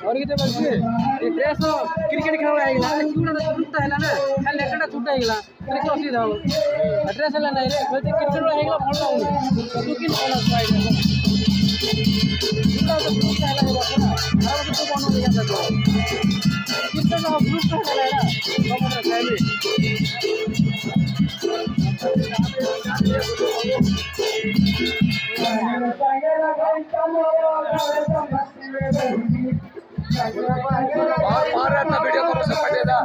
ಅವ್ರಿಗೆ ಬರ್ತೀವಿ dress cricket खेळ ಆಗಿಲ್ಲ ಕ್ಯೂನ ಸುತ್ತಾ ಇಲ್ಲ ना खाली नेट सुट्टा ಆಗಿಲ್ಲ क्रिकेट ಹೊಸಿದಾವು ड्रेस ಎಲ್ಲ नाही रे बोलते क्रिकेट ಆಗಿಲ್ಲ ಫಾಲ್ ಆಗಿದೆ तू किन ಫಾಲ್ ಆಗಿದೆ सुट्टा तो सुट्टा ಇಲ್ಲ बघा तो बनवून घ्यायचा क्रिकेट हा ग्रुप झाला ना बघा फॅमिली और वीडियो करो सब पटेदा